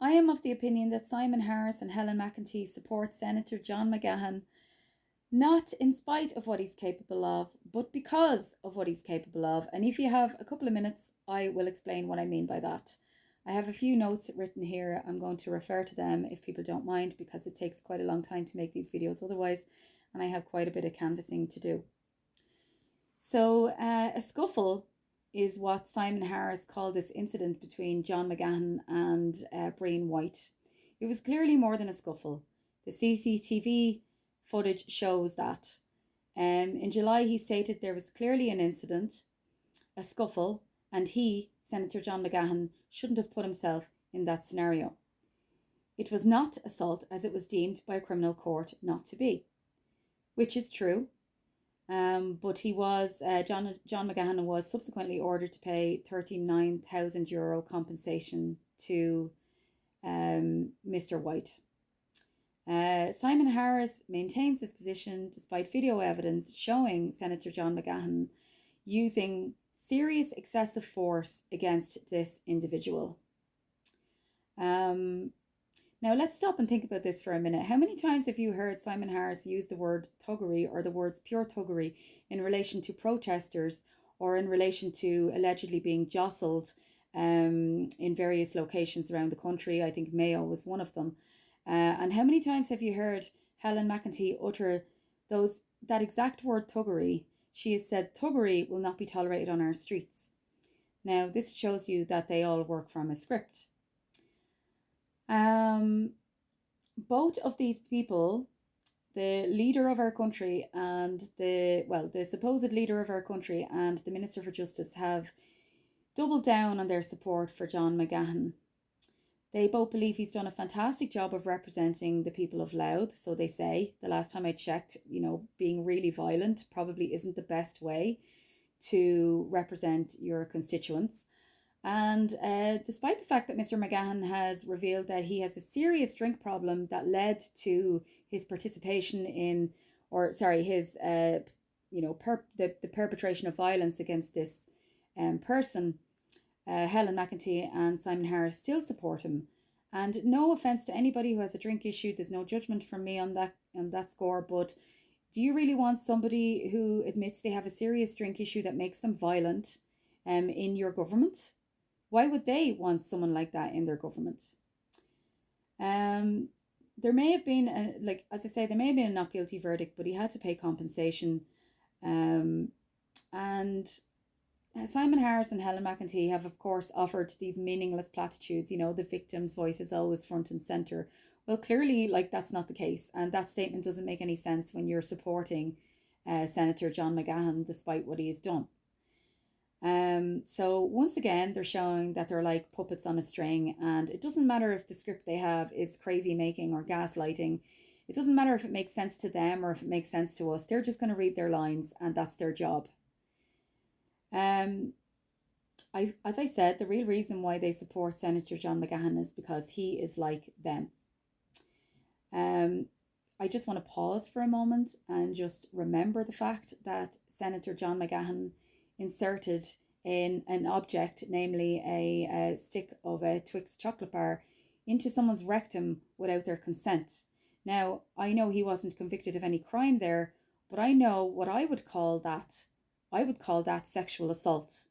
I am of the opinion that Simon Harris and Helen McEntee support Senator John McGahern, not in spite of what he's capable of, but because of what he's capable of. And if you have a couple of minutes, I will explain what I mean by that. I have a few notes written here. I'm going to refer to them if people don't mind, because it takes quite a long time to make these videos otherwise, and I have quite a bit of canvassing to do. So a scuffle is what Simon Harris called this incident between John McGahern and Brian White. It was clearly more than a scuffle. The CCTV footage shows that. In July, he stated there was clearly an incident, a scuffle, and he, Senator John McGahern, shouldn't have put himself in that scenario. It was not assault, as it was deemed by a criminal court not to be, which is true. But he was, John McGahern was subsequently ordered to pay €39,000 compensation to Mr. White. Simon Harris maintains his position despite video evidence showing Senator John McGahern using serious excessive force against this individual. Now let's stop and think about this for a minute. How many times have you heard Simon Harris use the word thuggery or the words pure thuggery in relation to protesters or in relation to allegedly being jostled in various locations around the country? I think Mayo was one of them. And how many times have you heard Helen McEntee utter that exact word thuggery? She has said thuggery will not be tolerated on our streets. Now this shows you that they all work from a script. Both of these people, the leader of our country and the supposed leader of our country and the Minister for Justice, have doubled down on their support for John McGahern. They both believe he's done a fantastic job of representing the people of Louth, so they say. The last time I checked, being really violent probably isn't the best way to represent your constituents. And despite the fact that Mr. McGahern has revealed that he has a serious drink problem that led to his participation in, the perpetration of violence against this person, Helen McEntee and Simon Harris still support him. And no offence to anybody who has a drink issue, there's no judgment from me on that score, but do you really want somebody who admits they have a serious drink issue that makes them violent in your government? Why would they want someone like that in their government? There may have been, there may have been a not guilty verdict, but he had to pay compensation. And Simon Harris and Helen McEntee have, of course, offered these meaningless platitudes. The victim's voice is always front and centre. Well, clearly, that's not the case. And that statement doesn't make any sense when you're supporting Senator John McGahern, despite what he has done. So once again, they're showing that they're like puppets on a string, and it doesn't matter if the script they have is crazy making or gaslighting. It doesn't matter if it makes sense to them or if it makes sense to us. They're just going to read their lines, and that's their job. As I said, the real reason why they support Senator John McGahern is because he is like them. I just want to pause for a moment and just remember the fact that Senator John McGahern inserted in an object, namely a stick of a Twix chocolate bar, into someone's rectum without their consent. Now, I know he wasn't convicted of any crime there, but I know what I would call that. I would call that sexual assault.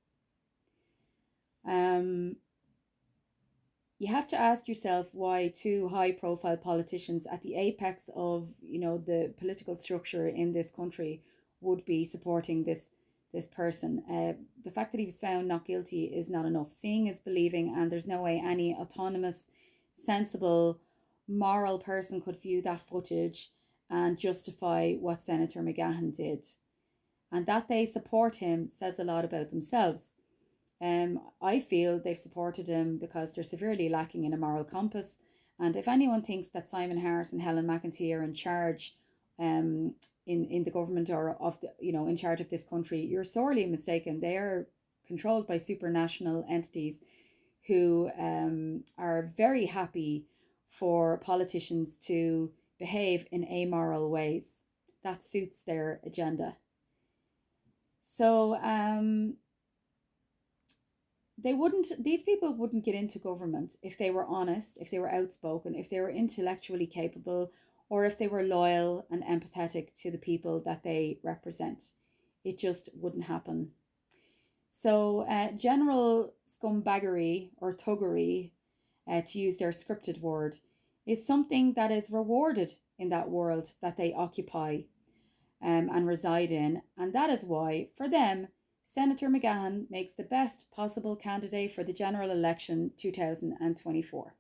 You have to ask yourself why two high-profile politicians at the apex of, the political structure in this country would be supporting this person. The fact that he was found not guilty is not enough. Seeing is believing, and there's no way any autonomous, sensible, moral person could view that footage and justify what Senator McGahern did. And that they support him says a lot about themselves. I feel they've supported him because they're severely lacking in a moral compass. And if anyone thinks that Simon Harris and Helen McEntee are in charge in the government or in charge of this country, you're sorely mistaken. They are controlled by supranational entities who are very happy for politicians to behave in amoral ways. That suits their agenda. So these people wouldn't get into government if they were honest, if they were outspoken, if they were intellectually capable, or if they were loyal and empathetic to the people that they represent. It just wouldn't happen. So general scumbaggery or thuggery, to use their scripted word, is something that is rewarded in that world that they occupy and reside in. And that is why, for them, Senator McGahon makes the best possible candidate for the general election 2024.